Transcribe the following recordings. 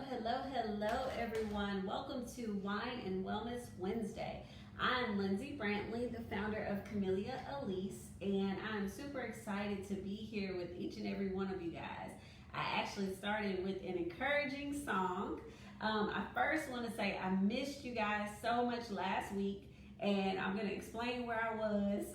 Hello, everyone. Welcome to Wine and Wellness Wednesday. I'm Lindsay Brantley, the founder of Camellia Alise, and I'm super excited to be here with each and every one of you guys. I actually started with an encouraging song. I first want to say I missed you guys so much last week, and I'm going to explain where I was.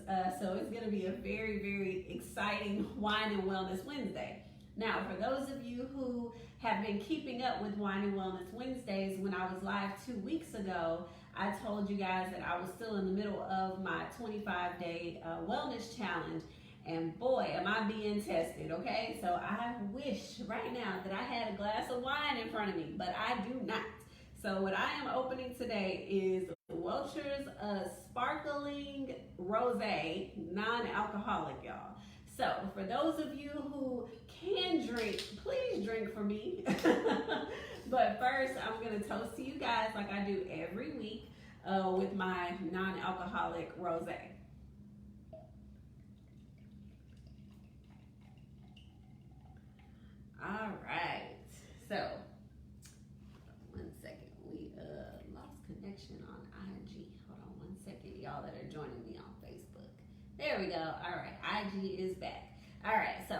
So it's going to be a very, very exciting Wine and Wellness Wednesday. Now, for those of you who have been keeping up with Wine and Wellness Wednesdays, when I was live 2 weeks ago, I told you guys that I was still in the middle of my 25-day wellness challenge. And boy, am I being tested, okay? So I wish right now that I had a glass of wine in front of me, but I do not. So what I am opening today is Welch's Sparkling Rosé, non-alcoholic, y'all. So for those of you who can drink, please drink for me. But first, I'm gonna toast to you guys like I do every week with my non-alcoholic rosé. All right, so one second, we lost connection on IG. Hold on one second, y'all that are joining me on Facebook. There we go. All right, IG is back. All right, so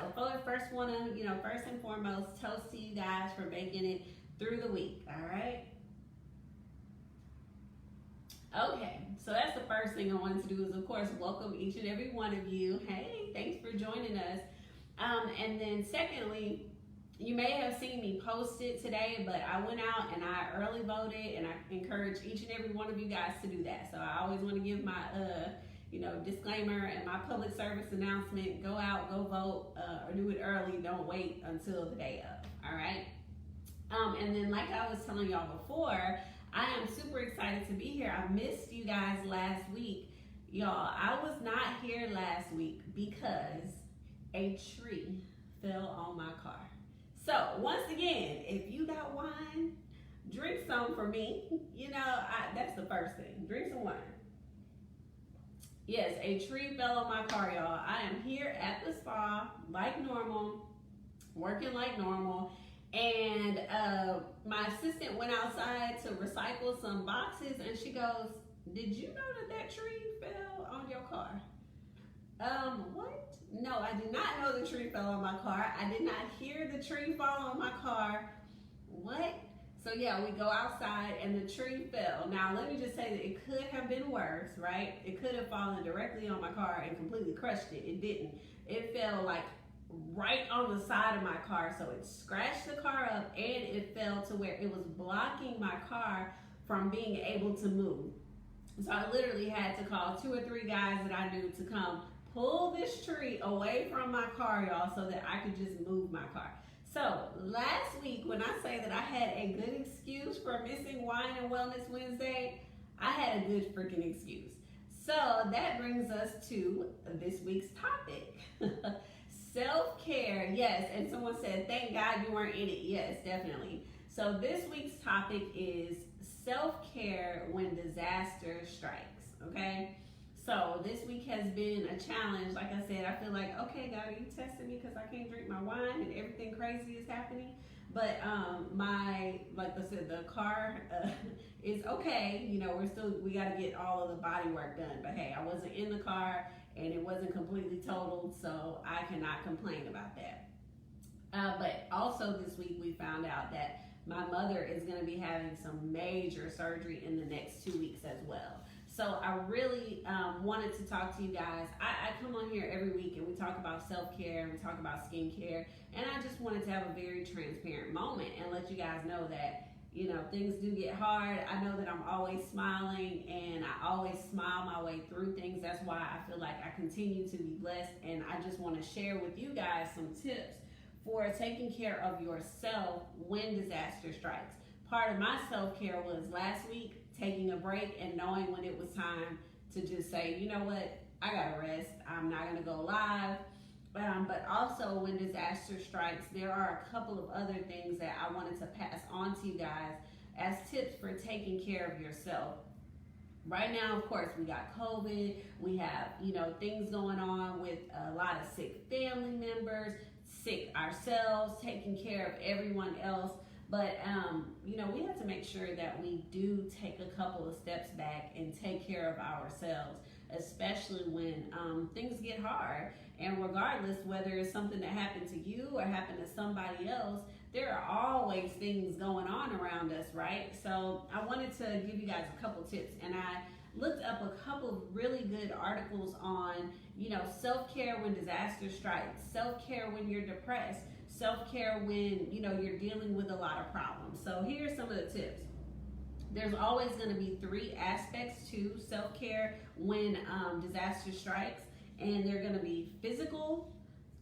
first want to, first and foremost, toast to you guys for making it through the week. All right. Okay, so that's the first thing I wanted to do is, of course, welcome each and every one of you. Hey, thanks for joining us. And then secondly, you may have seen me post it today, but I went out and I early voted, and I encourage each and every one of you guys to do that. So I always want to give my disclaimer and my public service announcement: go out, go vote, or do it early. Don't wait until the day of. All right. And then, like I was telling y'all before, I am super excited to be here. I missed you guys last week, y'all. I was not here last week because a tree fell on my car. So once again, if you got wine, drink some for me. That's the first thing. Drink some wine. Yes, a tree fell on my car, y'all. I am here at the spa like normal, working like normal. And my assistant went outside to recycle some boxes, and she goes, "Did you know that tree fell on your car?" What? No, I did not know the tree fell on my car. I did not hear the tree fall on my car. What? So yeah, we go outside and the tree fell. Now let me just say that it could have been worse, right? It could have fallen directly on my car and completely crushed it. It didn't. It fell like right on the side of my car, so it scratched the car up, and it fell to where it was blocking my car from being able to move. So I literally had to call 2 or 3 guys that I knew to come pull this tree away from my car, y'all, so that I could just move my car. So last week, when I say that I had a good excuse for missing Wine and Wellness Wednesday, I had a good freaking excuse. So that brings us to this week's topic. Self-care, yes. And someone said, thank God you weren't in it. Yes, definitely. So this week's topic is self-care when disaster strikes, okay? So this week has been a challenge. Like I said, I feel like, okay, God, are you testing me because I can't drink my wine and everything crazy is happening? But like I said, the car is okay. We got to get all of the body work done. But hey, I wasn't in the car and it wasn't completely totaled, so I cannot complain about that. But also this week we found out that my mother is going to be having some major surgery in the next 2 weeks as well. So I really wanted to talk to you guys. I come on here every week and we talk about self-care and we talk about skincare. And I just wanted to have a very transparent moment and let you guys know that, things do get hard. I know that I'm always smiling and I always smile my way through things. That's why I feel like I continue to be blessed. And I just want to share with you guys some tips for taking care of yourself when disaster strikes. Part of my self-care was last week taking a break and knowing when it was time to just say, you know what, I gotta rest. I'm not gonna go live. But also when disaster strikes, there are a couple of other things that I wanted to pass on to you guys as tips for taking care of yourself. Right now, of course, we got COVID. We have, things going on with a lot of sick family members, sick ourselves, taking care of everyone else. But we have to make sure that we do take a couple of steps back and take care of ourselves, especially when things get hard. And regardless whether it's something that happened to you or happened to somebody else, there are always things going on around us, right? So I wanted to give you guys a couple tips, and I looked up a couple of really good articles on, self-care when disaster strikes, self-care when you're depressed, self-care when, you're dealing with a lot of problems. So here are some of the tips. There's always going to be 3 aspects to self-care when disaster strikes, and they're going to be physical,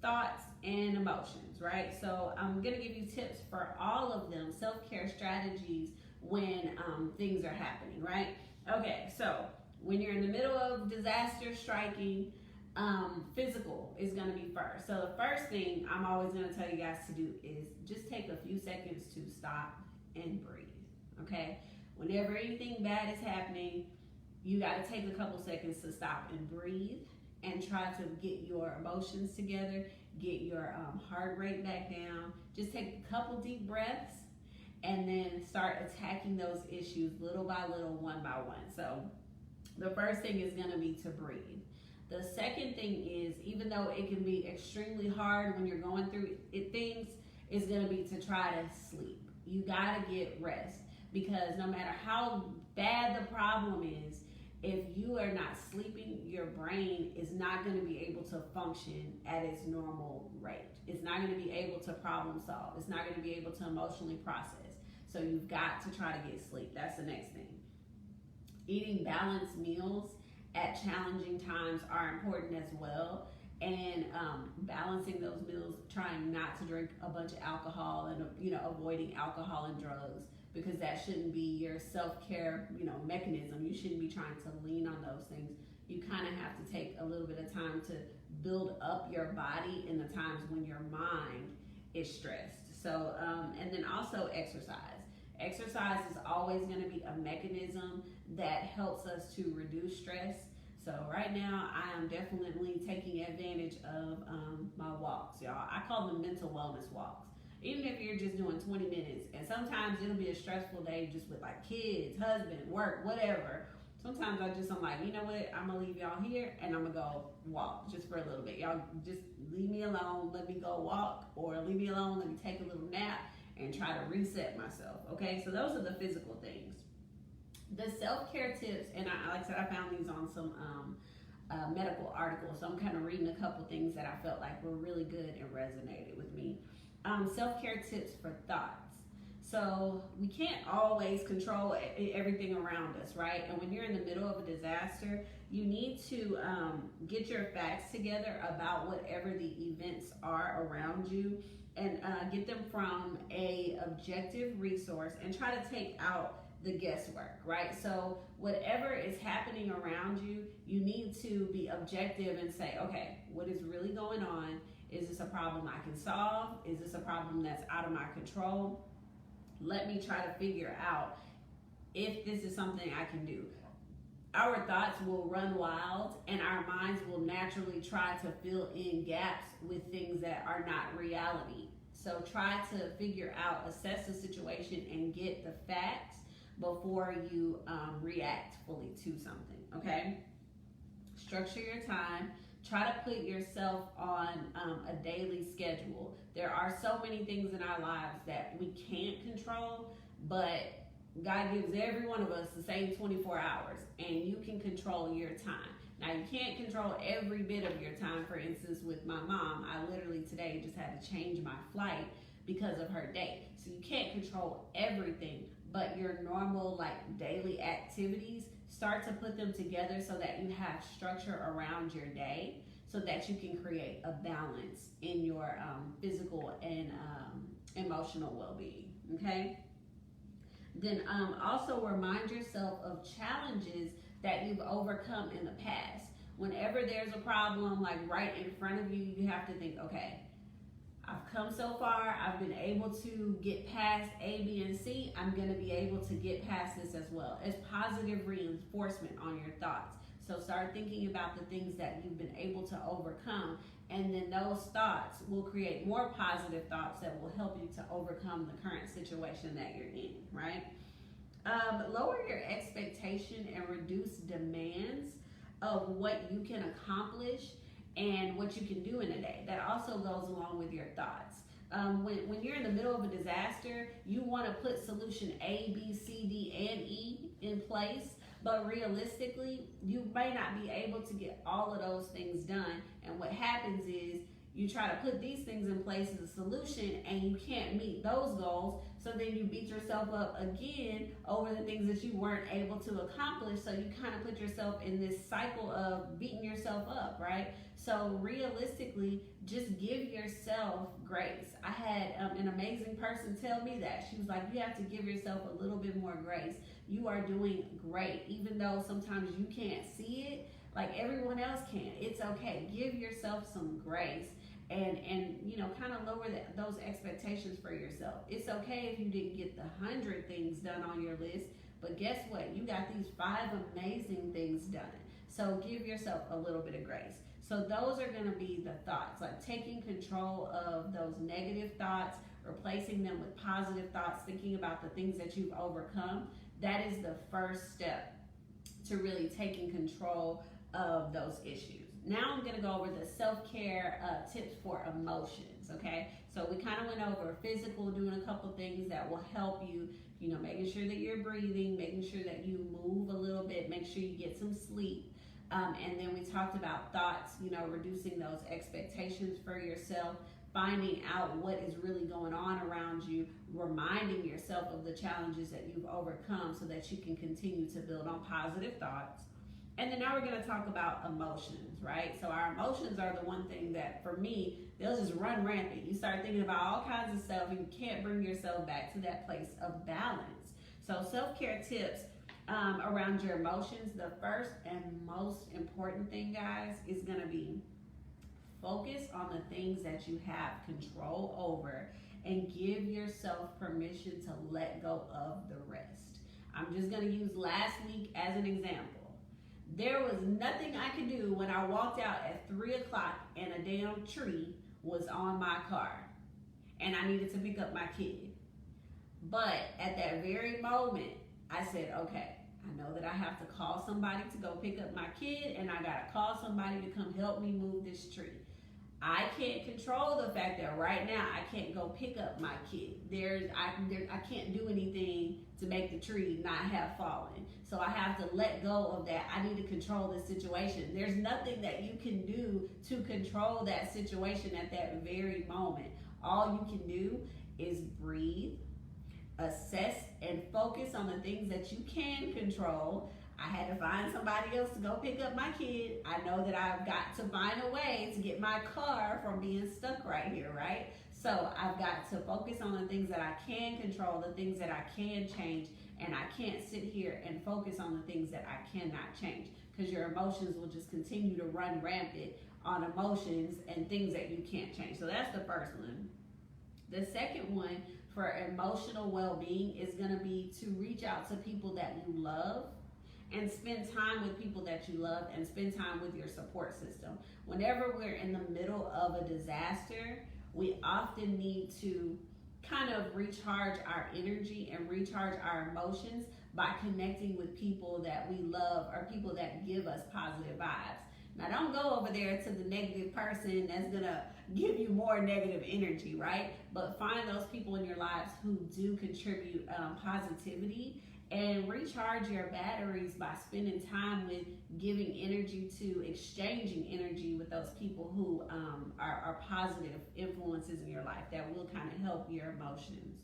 thoughts, and emotions, right? So I'm going to give you tips for all of them, self-care strategies when things are happening, right? Okay, so when you're in the middle of disaster striking, physical is going to be first. So the first thing I'm always going to tell you guys to do is just take a few seconds to stop and breathe, okay? Whenever anything bad is happening, you got to take a couple seconds to stop and breathe and try to get your emotions together, get your heart rate back down. Just take a couple deep breaths and then start attacking those issues little by little, one by one. So the first thing is going to be to breathe. The second thing is, even though it can be extremely hard when you're going through things, is going to be to try to sleep. You got to get rest, because no matter how bad the problem is, if you are not sleeping, your brain is not going to be able to function at its normal rate. It's not going to be able to problem solve. It's not going to be able to emotionally process. So you've got to try to get sleep. That's the next thing. Eating balanced meals at challenging times are important as well. And balancing those meals, trying not to drink a bunch of alcohol and avoiding alcohol and drugs, because that shouldn't be your self-care mechanism. You shouldn't be trying to lean on those things. You kind of have to take a little bit of time to build up your body in the times when your mind is stressed. So and then also exercise. Exercise is always going to be a mechanism that helps us to reduce stress. So right now, I am definitely taking advantage of my walks, y'all. I call them mental wellness walks. Even if you're just doing 20 minutes, and sometimes it'll be a stressful day just with like kids, husband, work, whatever. Sometimes I'm like, you know what? I'm gonna leave y'all here and I'm gonna go walk just for a little bit. Y'all just leave me alone, let me go walk, or leave me alone, let me take a little nap and try to reset myself, okay? So those are the physical things. The self-care tips, and like I said, I found these on some medical articles, so I'm kind of reading a couple things that I felt like were really good and resonated with me. Self-care tips for thoughts. So we can't always control everything around us, right? And when you're in the middle of a disaster, you need to get your facts together about whatever the events are around you, and get them from a objective resource and try to take out the guesswork, right? So whatever is happening around you, you need to be objective and say, okay, what is really going on? Is this a problem I can solve? Is this a problem that's out of my control? Let me try to figure out if this is something I can do. Our thoughts will run wild, and our minds will naturally try to fill in gaps with things that are not reality. So try to figure out, assess the situation, and get the facts before you react fully to something, okay? Structure your time. Try to put yourself on a daily schedule. There are so many things in our lives that we can't control, but God gives every one of us the same 24 hours, and you can control your time. Now, you can't control every bit of your time. For instance, with my mom, I literally today just had to change my flight because of her date. So you can't control everything, but your normal daily activities, start to put them together so that you have structure around your day, so that you can create a balance in your physical and emotional well-being, okay? Then also remind yourself of challenges that you've overcome in the past. Whenever there's a problem right in front of you, you have to think, okay, I've come so far, I've been able to get past A, B, and C, I'm gonna be able to get past this as well. It's positive reinforcement on your thoughts. So start thinking about the things that you've been able to overcome, and then those thoughts will create more positive thoughts that will help you to overcome the current situation that you're in, right? Lower your expectation and reduce demands of what you can accomplish and what you can do in a day. That also goes along with your thoughts. When you're in the middle of a disaster, you want to put solution A, B, C, D, and E in place, but realistically, you may not be able to get all of those things done. And what happens is you try to put these things in place as a solution and you can't meet those goals. So then you beat yourself up again over the things that you weren't able to accomplish. So you kind of put yourself in this cycle of beating yourself up, right? So realistically, just give yourself grace. I had an amazing person tell me that. She was like, you have to give yourself a little bit more grace. You are doing great, even though sometimes you can't see it like everyone else can. It's okay. Give yourself some grace and kind of lower those expectations for yourself. It's okay if you didn't get the 100 things done on your list, but guess what? You got these 5 amazing things done. So give yourself a little bit of grace. So those are going to be the thoughts, like taking control of those negative thoughts, replacing them with positive thoughts, thinking about the things that you've overcome. That is the first step to really taking control of those issues. Now I'm going to go over the self-care tips for emotions, okay? So we kind of went over physical, doing a couple things that will help you, making sure that you're breathing, making sure that you move a little bit, make sure you get some sleep. And then we talked about thoughts, reducing those expectations for yourself, finding out what is really going on around you, reminding yourself of the challenges that you've overcome so that you can continue to build on positive thoughts. And then now we're going to talk about emotions, right? So our emotions are the one thing that, for me, they'll just run rampant. You start thinking about all kinds of stuff and you can't bring yourself back to that place of balance. So self-care tips around your emotions. The first and most important thing, guys, is going to be focus on the things that you have control over and give yourself permission to let go of the rest. I'm just going to use last week as an example. There was nothing I could do when I walked out at 3 o'clock and a damn tree was on my car and I needed to pick up my kid. But at that very moment, I said, okay, I know that I have to call somebody to go pick up my kid, and I got to call somebody to come help me move this tree. I can't control the fact that right now I can't go pick up my kid. I can't do anything to make the tree not have fallen. So I have to let go of that. I need to control this situation. There's nothing that you can do to control that situation at that very moment. All you can do is breathe, assess, and focus on the things that you can control. I had to find somebody else to go pick up my kid. I know that I've got to find a way to get my car from being stuck right here, right? So I've got to focus on the things that I can control, the things that I can change, and I can't sit here and focus on the things that I cannot change, because your emotions will just continue to run rampant on emotions and things that you can't change. So that's the first one. The second one for emotional well-being is going to be to reach out to people that you love and spend time with people that you love and spend time with your support system. Whenever we're in the middle of a disaster, we often need to kind of recharge our energy and recharge our emotions by connecting with people that we love or people that give us positive vibes. Now, don't go over there to the negative person that's gonna give you more negative energy, right? But find those people in your lives who do contribute positivity, and recharge your batteries by spending time with giving energy to exchanging energy with those people who are positive influences in your life that will kind of help your emotions.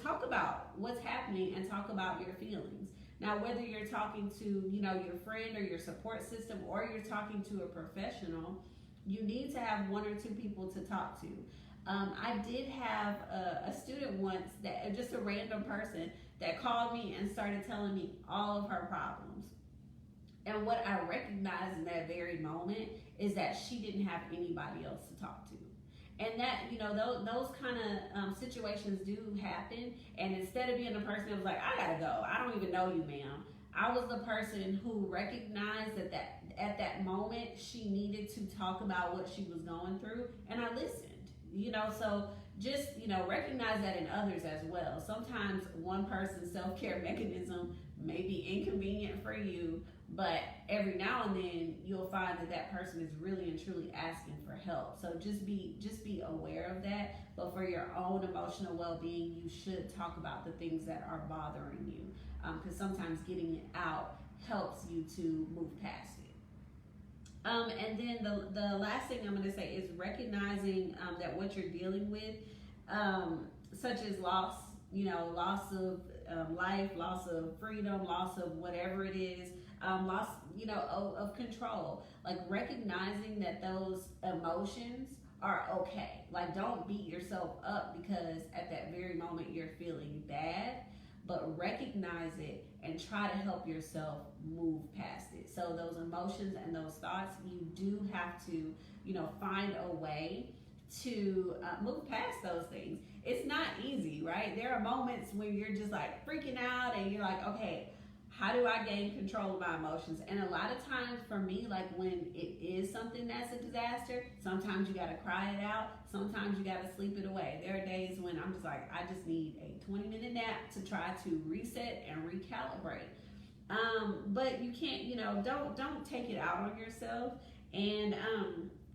Talk about what's happening and talk about your feelings. Now, whether you're talking to your friend or your support system, or you're talking to a professional, you need to have 1 or 2 people to talk to. I did have a student once, that just a random person, that called me and started telling me all of her problems. And what I recognized in that very moment is that she didn't have anybody else to talk to. And that, those kind of situations do happen. And instead of being the person that was like, I gotta go, I don't even know you, ma'am, I was the person who recognized that at that moment she needed to talk about what she was going through, and I listened. So just recognize that in others as well. Sometimes one person's self-care mechanism may be inconvenient for you, but every now and then you'll find that person is really and truly asking for help. So just be aware of that. But for your own emotional well-being, you should talk about the things that are bothering you, because sometimes getting it out helps you to move past it. And then the last thing I'm going to say is recognizing that what you're dealing with, such as loss, loss of life, loss of freedom, loss of whatever it is, loss, of control. Like recognizing that those emotions are okay. Like don't beat yourself up because at that very moment you're feeling bad, but recognize it and try to help yourself move past it. So those emotions and those thoughts, you do have to, find a way to move past those things. It's not easy, right? There are moments when you're just like freaking out and you're like, okay, how do I gain control of my emotions? And a lot of times for me, like when it is something that's a disaster, sometimes you gotta cry it out, sometimes you gotta sleep it away. There are days when I'm just like, I just need a 20-minute nap to try to reset and recalibrate. But you can't, don't take it out on yourself, and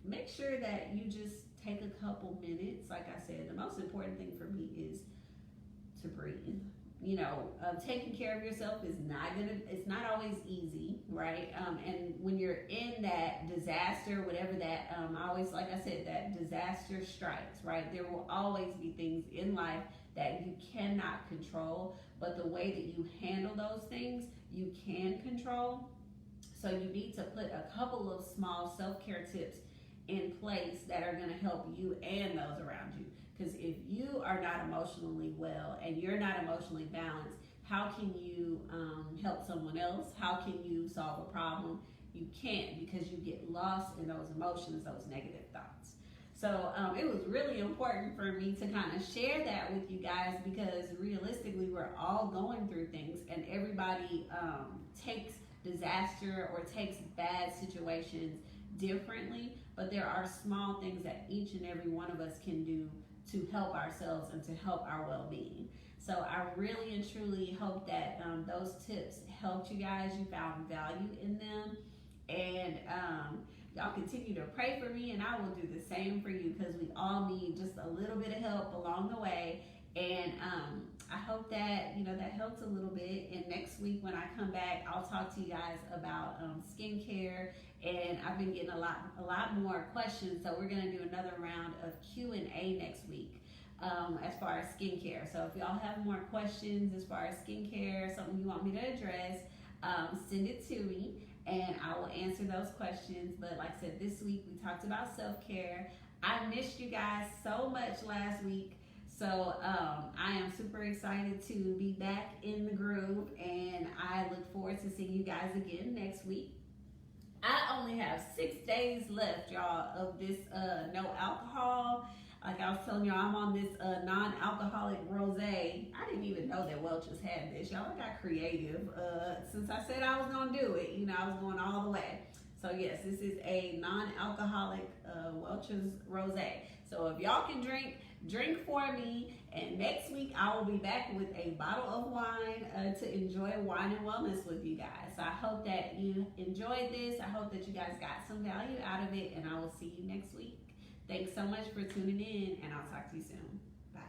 make sure that you just take a couple minutes. Like I said, the most important thing for me is to breathe. Taking care of yourself is it's not always easy, right? And when you're in that disaster, whatever that, I always, like I said, that disaster strikes, right? There will always be things in life that you cannot control, but the way that you handle those things, you can control. So you need to put a couple of small self-care tips in place that are going to help you and those around you. Because if you are not emotionally well and you're not emotionally balanced, how can you help someone else? How can you solve a problem? You can't, because you get lost in those emotions, those negative thoughts. So it was really important for me to kind of share that with you guys, because realistically, we're all going through things, and everybody takes disaster or takes bad situations differently. But there are small things that each and every one of us can do to help ourselves and to help our well-being. So I really and truly hope that those tips helped you guys. You found value in them, and y'all continue to pray for me, and I will do the same for you, because we all need just a little bit of help along the way. And I hope that that helps a little bit. And next week when I come back, I'll talk to you guys about skincare. And I've been getting a lot more questions, so we're gonna do another round of Q&A next week as far as skincare. So if y'all have more questions as far as skincare, something you want me to address, send it to me and I will answer those questions. But like I said, this week we talked about self-care. I missed you guys so much last week. So I am super excited to be back in the groove, and I look forward to seeing you guys again next week. I only have 6 days left, y'all, of this no alcohol. Like I was telling y'all, I'm on this non-alcoholic rosé. I didn't even know that Welch's had this. Y'all, I got creative. Since I said I was gonna do it, I was going all the way. So yes, this is a non-alcoholic Welch's rosé. So if y'all can drink for me. And next week I will be back with a bottle of wine to enjoy wine and wellness with you guys. So I hope that you enjoyed this. I hope that you guys got some value out of it, and I will see you next week. Thanks so much for tuning in, and I'll talk to you soon. Bye.